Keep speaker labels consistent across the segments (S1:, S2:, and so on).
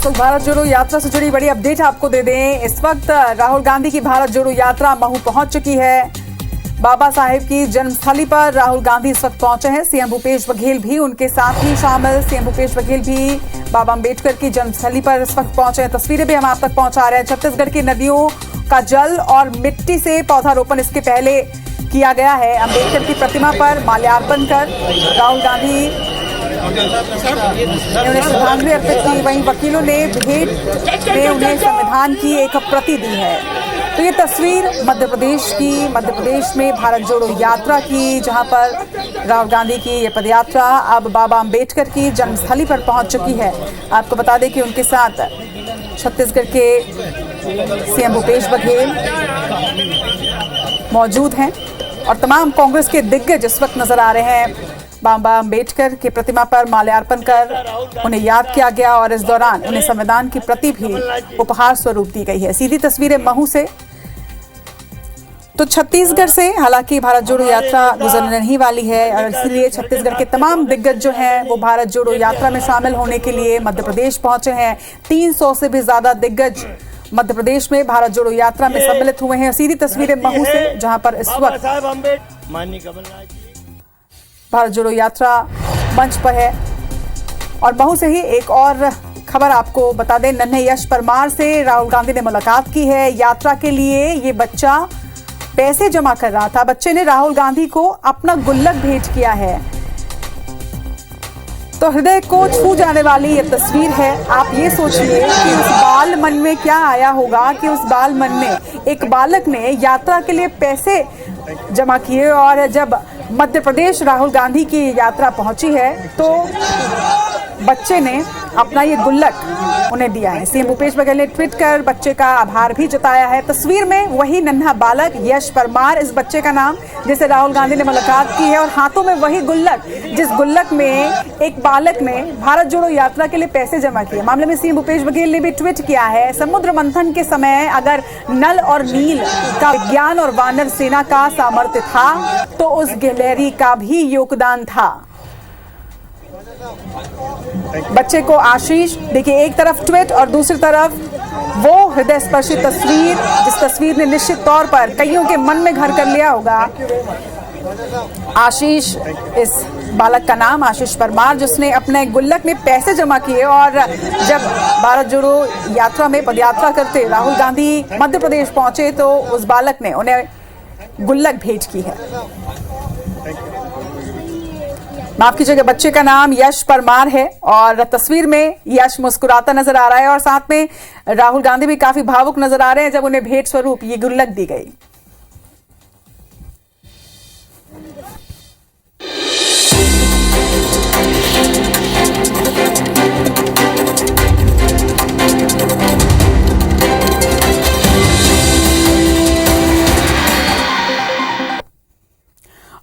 S1: इस वक्त भारत जोड़ो यात्रा से जुड़ी बड़ी अपडेट आपको दे दें। इस वक्त राहुल गांधी की भारत जोड़ो यात्रा महू पहुंच चुकी है। बाबा साहेब की जन्मस्थली पर राहुल गांधी इस वक्त पहुंचे हैं। सीएम भूपेश बघेल भी उनके साथ ही शामिल। सीएम भूपेश बघेल भी बाबा अंबेडकर की जन्मस्थली पर इस वक्त पहुंचे हैं। तस्वीरें भी हम आप तक पहुंचा रहे हैं। छत्तीसगढ़ की नदियों का जल और मिट्टी से पौधारोपण इसके पहले किया गया है। अंबेडकर की प्रतिमा पर माल्यार्पण कर राहुल गांधी उन्हें श्रद्धांजलि अर्पित की। वहीं वकीलों ने भेंट में उन्हें संविधान की एक प्रति दी है। तो ये तस्वीर मध्य प्रदेश में भारत जोड़ो यात्रा की, जहां पर राहुल गांधी की ये पदयात्रा अब बाबा अंबेडकर की जन्मस्थली पर पहुंच चुकी है। आपको बता दें कि उनके साथ छत्तीसगढ़ के सीएम भूपेश बघेल मौजूद हैं और तमाम कांग्रेस के दिग्गज इस वक्त नजर आ रहे हैं। बाबा अंबेडकर की प्रतिमा पर माल्यार्पण कर उन्हें याद किया गया और इस दौरान उन्हें संविधान की प्रति भी उपहार स्वरूप दी गई है। सीधी तस्वीरें महू से। तो छत्तीसगढ़ से हालांकि भारत जोड़ो यात्रा गुजरने ही वाली है और इसलिए छत्तीसगढ़ के तमाम दिग्गज जो हैं वो भारत जोड़ो यात्रा में शामिल होने के लिए मध्य प्रदेश पहुंचे हैं। 300 से भी ज्यादा दिग्गज मध्य प्रदेश में भारत जोड़ो यात्रा में सम्मिलित हुए हैं। सीधी तस्वीरें महू से, जहां पर इस वक्त भारत जोड़ो यात्रा मंच पर है। और महू से ही एक और खबर आपको बता दें। नन्हे यश परमार से राहुल गांधी ने मुलाकात की है। यात्रा के लिए ये बच्चा पैसे जमा कर रहा था। बच्चे ने राहुल गांधी को अपना गुल्लक भेंट किया है। तो हृदय को छू जाने वाली ये तस्वीर है। आप ये सोचिए कि उस बाल मन में क्या आया होगा कि उस बाल मन में एक बालक ने यात्रा के लिए पैसे जमा किए और जब मध्य प्रदेश राहुल गांधी की यात्रा पहुंची है तो बच्चे ने अपना ये गुल्लक उन्हें दिया है। सीएम भूपेश बघेल ने ट्वीट कर बच्चे का आभार भी जताया है। तस्वीर में वही नन्हा बालक यश परमार, इस बच्चे का नाम, जिसे राहुल गांधी ने मुलाकात की है और हाथों में वही गुल्लक जिस गुल्लक में एक बालक ने भारत जोड़ो यात्रा के लिए पैसे जमा किए। मामले में सीएम भूपेश बघेल ने भी ट्वीट किया है। समुद्र मंथन के समय अगर नल और नील का विज्ञान और वानर सेना का सामर्थ्य था तो उस गिलहरी का भी योगदान था। बच्चे को आशीष, देखिए एक तरफ ट्वीट और दूसरी तरफ वो हृदय स्पर्शी तस्वीर, जिस तस्वीर ने निश्चित तौर पर कईयों के मन में घर कर लिया होगा। आशीष, इस बालक का नाम आशीष परमार, जिसने अपने गुल्लक में पैसे जमा किए और जब भारत जोड़ो यात्रा में पदयात्रा करते राहुल गांधी मध्य प्रदेश पहुंचे तो उस बालक ने उन्हें गुल्लक भेंट की है। माफ कीजिएगा, बच्चे का नाम यश परमार है और तस्वीर में यश मुस्कुराता नजर आ रहा है और साथ में राहुल गांधी भी काफी भावुक नजर आ रहे हैं जब उन्हें भेंट स्वरूप ये गुल्लक दी गई।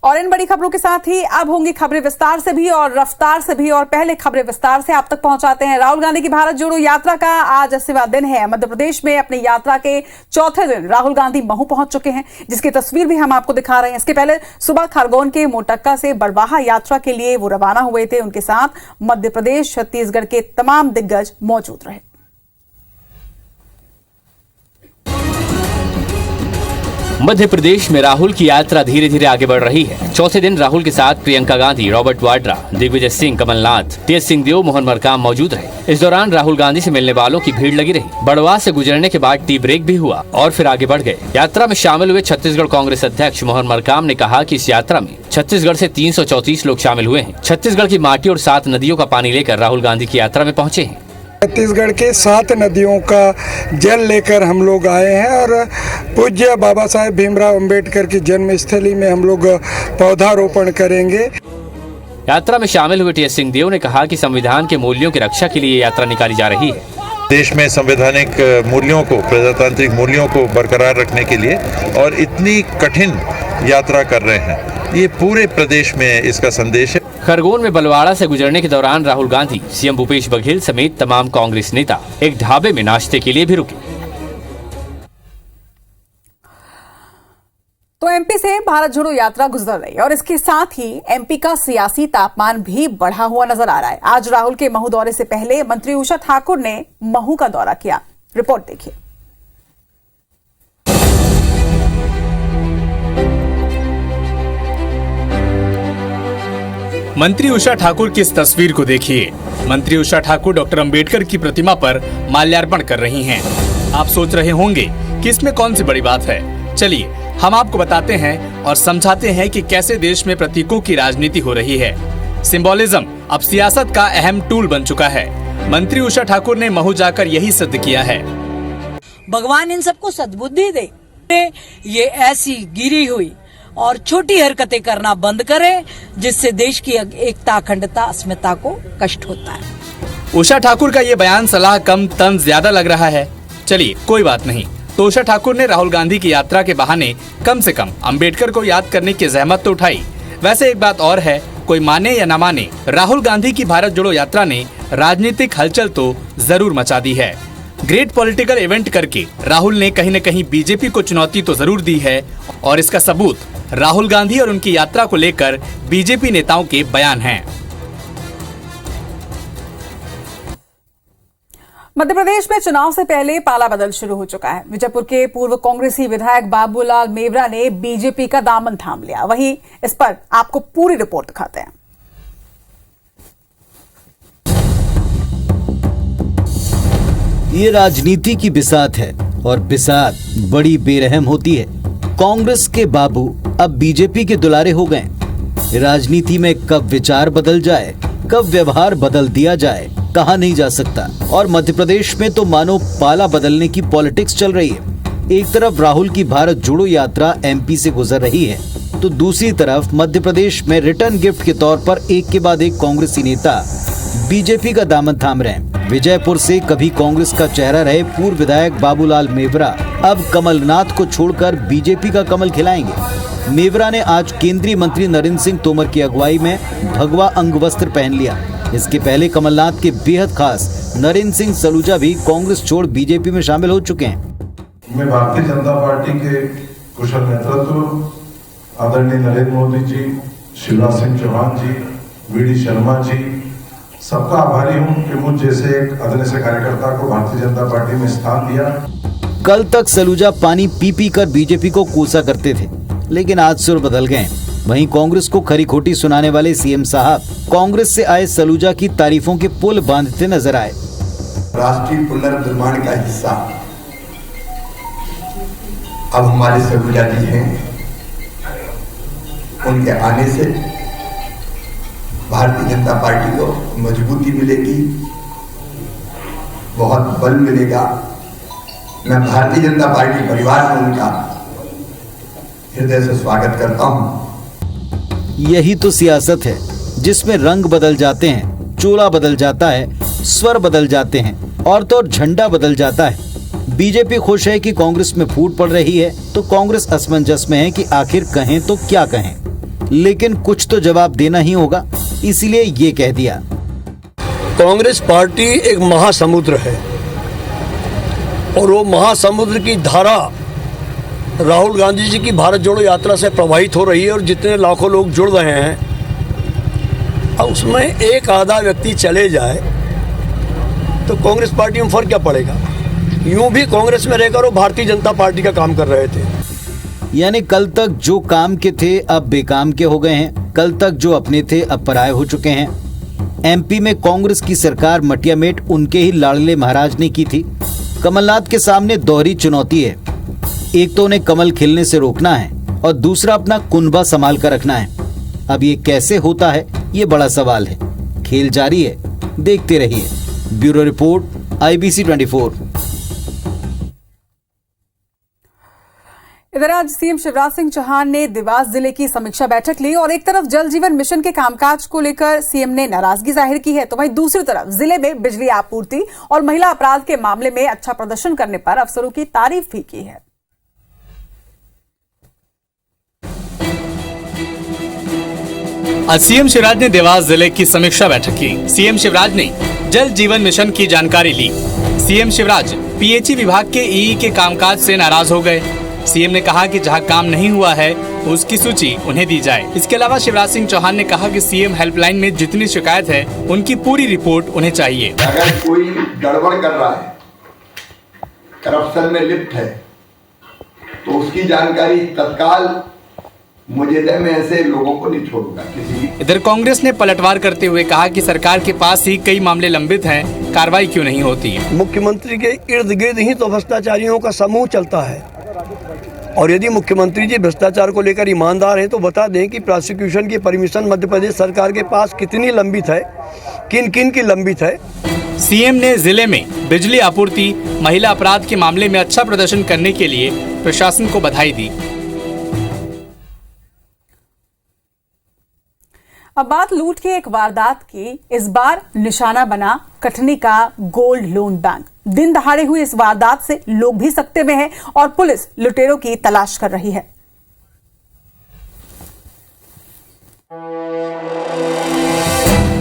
S1: और इन बड़ी खबरों के साथ ही अब होंगी खबरें विस्तार से भी और रफ्तार से भी। और पहले खबरें विस्तार से आप तक पहुंचाते हैं। राहुल गांधी की भारत जोड़ो यात्रा का आज 80वां दिन है। मध्य प्रदेश में अपनी यात्रा के चौथे दिन राहुल गांधी महू पहुंच चुके हैं, जिसकी तस्वीर भी हम आपको दिखा रहे हैं। इसके पहले सुबह खरगोन के मोटक्का से बड़वाहा यात्रा के लिए वो रवाना हुए थे। उनके साथ मध्य प्रदेश, छत्तीसगढ़ के तमाम दिग्गज मौजूद रहे।
S2: मध्य प्रदेश में राहुल की यात्रा धीरे धीरे आगे बढ़ रही है। चौथे दिन राहुल के साथ प्रियंका गांधी, रॉबर्ट वाड्रा, दिग्विजय सिंह, कमलनाथ, टीएस सिंहदेव, मोहन मरकाम मौजूद रहे। इस दौरान राहुल गांधी से मिलने वालों की भीड़ लगी रही। बड़वा से गुजरने के बाद टी ब्रेक भी हुआ और फिर आगे बढ़ गए। यात्रा में शामिल हुए छत्तीसगढ़ कांग्रेस अध्यक्ष मोहन मरकाम ने कहा कि इस यात्रा में छत्तीसगढ़ से 334 लोग शामिल हुए हैं। छत्तीसगढ़ की माटी और 7 नदियों का पानी लेकर राहुल गांधी की यात्रा में पहुँचे हैं।
S3: छत्तीसगढ़ के 7 नदियों का जल लेकर हम लोग आए हैं और पूज्य बाबा साहेब भीमराव अंबेडकर की जन्मस्थली में हम लोग पौधारोपण करेंगे।
S2: यात्रा में शामिल हुए टीएस सिंहदेव ने कहा कि संविधान के मूल्यों की रक्षा के लिए यात्रा निकाली जा रही है।
S4: देश में संवैधानिक मूल्यों को, प्रजातांत्रिक मूल्यों को बरकरार रखने के लिए और इतनी कठिन यात्रा कर रहे हैं, ये पूरे प्रदेश में इसका संदेश है।
S2: खरगोन में बलवाड़ा से गुजरने के दौरान राहुल गांधी, सीएम भूपेश बघेल समेत तमाम कांग्रेस नेता एक ढाबे में नाश्ते के लिए भी रुके।
S1: तो एमपी से भारत जोड़ो यात्रा गुजर रही है और इसके साथ ही एमपी का सियासी तापमान भी बढ़ा हुआ नजर आ रहा है। आज राहुल के महू दौरे से पहले मंत्री उषा ठाकुर ने महू का दौरा किया। रिपोर्ट देखिए।
S5: मंत्री उषा ठाकुर की इस तस्वीर को देखिए। मंत्री उषा ठाकुर डॉक्टर अंबेडकर की प्रतिमा पर माल्यार्पण कर रही हैं। आप सोच रहे होंगे कि इसमें कौन सी बड़ी बात है। चलिए हम आपको बताते हैं और समझाते हैं कि कैसे देश में प्रतीकों की राजनीति हो रही है। सिंबोलिज्म अब सियासत का अहम टूल बन चुका है। मंत्री उषा ठाकुर ने महू जाकर यही सिद्ध किया है।
S6: भगवान इन सबको सद्बुद्धि दे। ये ऐसी गिरी हुई और छोटी हरकतें करना बंद करें जिससे देश की एकता, अखंडता, अस्मिता को कष्ट होता है।
S5: उषा ठाकुर का ये बयान सलाह कम तंज ज्यादा लग रहा है। चलिए कोई बात नहीं। तो उषा ठाकुर ने राहुल गांधी की यात्रा के बहाने कम से कम अंबेडकर को याद करने की जहमत तो उठाई। वैसे एक बात और है, कोई माने या न माने, राहुल गांधी की भारत जोड़ो यात्रा ने राजनीतिक हलचल तो जरूर मचा दी है। ग्रेट पॉलिटिकल इवेंट करके राहुल ने कहीं न कहीं बीजेपी को चुनौती तो जरूर दी है और इसका सबूत राहुल गांधी और उनकी यात्रा को लेकर बीजेपी नेताओं के बयान हैं।
S1: मध्य प्रदेश में चुनाव से पहले पाला बदल शुरू हो चुका है। विजयपुर के पूर्व कांग्रेसी विधायक बाबूलाल मेवरा ने बीजेपी का दामन थाम लिया। वहीं इस पर आपको पूरी रिपोर्ट दिखाते हैं।
S7: ये राजनीति की बिसात है और बिसात बड़ी बेरहम होती है। कांग्रेस के बाबू अब बीजेपी के दुलारे हो गए। राजनीति में कब विचार बदल जाए, कब व्यवहार बदल दिया जाए, कहा नहीं जा सकता। और मध्य प्रदेश में तो मानो पाला बदलने की पॉलिटिक्स चल रही है। एक तरफ राहुल की भारत जोड़ो यात्रा एमपी से गुजर रही है, तो दूसरी तरफ मध्य प्रदेश में रिटर्न गिफ्ट के तौर पर एक के बाद एक कांग्रेसी नेता बीजेपी का दामन थाम रहे हैं। विजयपुर से कभी कांग्रेस का चेहरा रहे पूर्व विधायक बाबूलाल मेवरा अब कमलनाथ को छोड़कर बीजेपी का कमल खिलाएंगे। मेवरा ने आज केंद्रीय मंत्री नरेंद्र सिंह तोमर की अगुवाई में भगवा अंगवस्त्र पहन लिया। इसके पहले कमलनाथ के बेहद खास नरेंद्र सिंह सलूजा भी कांग्रेस छोड़ बीजेपी में शामिल हो चुके हैं।
S8: मैं भारतीय जनता पार्टी के कुशल नेतृत्व आदरणीय नरेंद्र मोदी जी, शिवराज सिंह चौहान जी, वीडी शर्मा जी, सबका आभारी हूं कि मुझ जैसे एक आदरणीय कार्यकर्ता को भारतीय जनता पार्टी में स्थान दिया।
S7: कल तक सलूजा पानी पी पी कर बीजेपी को कोसा करते थे, लेकिन आज सुर बदल गए। वहीं कांग्रेस को खरी खोटी सुनाने वाले सीएम साहब कांग्रेस से आए सलूजा की तारीफों के पुल बांधते नजर आए।
S9: राष्ट्रीय पुनर्निर्माण का हिस्सा अब हमारे सलूजा जी हैं। उनके आने से भारतीय जनता पार्टी को मजबूती मिलेगी, बहुत बल मिलेगा। मैं भारतीय जनता पार्टी परिवार में उनका हृदय से स्वागत करता हूं।
S7: यही तो सियासत है, जिसमें रंग बदल जाते हैं, चोला बदल जाता है, स्वर बदल जाते हैं और तो झंडा बदल जाता है। बीजेपी खुश है कि कांग्रेस में फूट पड़ रही है, तो कांग्रेस असमंजस में है कि आखिर कहें तो क्या कहें। लेकिन कुछ तो जवाब देना ही होगा, इसीलिए ये कह दिया।
S10: कांग्रेस पार्टी एक महासमुद्र है और वो महासमुद्र की धारा राहुल गांधी जी की भारत जोड़ो यात्रा से प्रभावित हो रही है और जितने लाखों लोग जुड़ रहे हैं, अब उसमें एक आधा व्यक्ति चले जाए तो कांग्रेस पार्टी में फर्क क्या पड़ेगा। यूं भी कांग्रेस में रहकर वो भारतीय जनता पार्टी का काम कर रहे थे।
S7: यानी कल तक जो काम के थे अब बेकाम के हो गए हैं, कल तक जो अपने थे अब पराये हो चुके हैं। एमपी में कांग्रेस की सरकार मटियामेट उनके ही लाडले महाराज ने की थी। कमलनाथ के सामने दोहरी चुनौती है। एक तो उन्हें कमल खिलने से रोकना है और दूसरा अपना कुनबा संभाल कर रखना है। अब ये कैसे होता है, ये बड़ा सवाल है। खेल जारी है, देखते रहिए। Bureau report, IBC 24।
S1: इधर आज सीएम शिवराज सिंह चौहान ने देवास जिले की समीक्षा बैठक ली और एक तरफ जल जीवन मिशन के कामकाज को लेकर सीएम ने नाराजगी जाहिर की है, तो वहीं दूसरी तरफ जिले में बिजली आपूर्ति और महिला अपराध के मामले में अच्छा प्रदर्शन करने पर अफसरों की तारीफ भी की है।
S5: आज सीएम शिवराज ने देवास जिले की समीक्षा बैठक की। सीएम शिवराज ने जल जीवन मिशन की जानकारी ली। सीएम शिवराज पीएचई विभाग के ईई के कामकाज से नाराज हो गए। सीएम ने कहा कि जहां काम नहीं हुआ है उसकी सूची उन्हें दी जाए। इसके अलावा शिवराज सिंह चौहान ने कहा कि सीएम हेल्पलाइन में जितनी शिकायत है उनकी पूरी रिपोर्ट उन्हें चाहिए।
S9: अगर कोई गड़बड़ कर रहा है, करप्शन में लिप्त है, तो उसकी जानकारी तत्काल मुझे दे। मैं ऐसे लोगों को नहीं छोड़ूंगा किसी भी।
S5: इधर कांग्रेस ने पलटवार करते हुए कहा कि सरकार के पास ही कई मामले लंबित हैं, कार्रवाई क्यों नहीं होती।
S10: मुख्यमंत्री के इर्द गिर्द ही तो भ्रष्टाचारियों का समूह चलता है, और यदि मुख्यमंत्री जी भ्रष्टाचार को लेकर ईमानदार हैं तो बता दें कि प्रोसिक्यूशन की परमिशन मध्य प्रदेश सरकार के पास कितनी लंबित है, किन किन की लंबित है।
S5: सीएम ने जिले में बिजली आपूर्ति, महिला अपराध के मामले में अच्छा प्रदर्शन करने के लिए प्रशासन को बधाई दी।
S1: अब बात लूट की एक वारदात की। इस बार निशाना बना कटनी का गोल्ड लोन बैंक। दिन दहाड़े हुई इस वारदात से लोग भी सकते में हैं और पुलिस लुटेरों की तलाश कर रही है।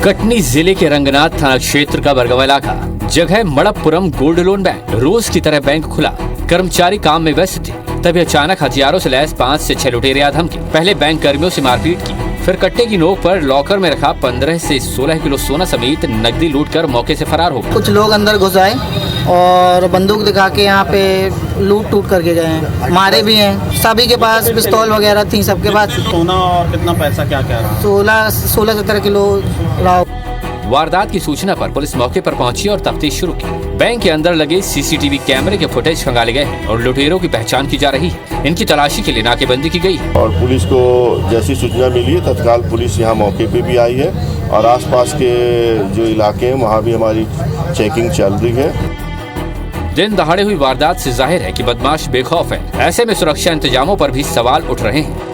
S2: कटनी जिले के रंगनाथ थाना क्षेत्र का बरगवा इलाका, जगह मड़प्पुरम गोल्ड लोन बैंक। रोज की तरह बैंक खुला, कर्मचारी काम में व्यस्त थे, तभी अचानक हथियारों से लैस 5 से 6 लुटेरे आ धमके। पहले बैंक कर्मियों से मारपीट की, फिर कट्टे की नोक पर लॉकर में रखा 15 से 16 किलो सोना समेत नकदी लूटकर मौके से फरार हो गए।
S11: कुछ लोग अंदर घुस आए और बंदूक दिखा के यहाँ पे लूट टूट करके गए हैं, मारे भी हैं। सभी के पास पिस्तौल वगैरह थी, सबके पास।
S12: सोना और कितना पैसा क्या क्या रहा?
S11: 16-17 किलो रहा।
S2: वारदात की सूचना पर पुलिस मौके पर पहुंची और तफ्तीश शुरू की। बैंक के अंदर लगे सीसीटीवी कैमरे के फुटेज खंगाले गए हैं और लुटेरों की पहचान की जा रही है। इनकी तलाशी के लिए नाकेबंदी की गई है
S13: और पुलिस को जैसी सूचना मिली है तत्काल पुलिस यहाँ मौके पे भी आई है और आसपास के जो इलाके हैं वहाँ भी हमारी चेकिंग चल रही है।
S2: दिन दहाड़े हुई वारदात से जाहिर है कि बदमाश बेखौफ है। ऐसे में सुरक्षा इंतजामों पर भी सवाल उठ रहे हैं।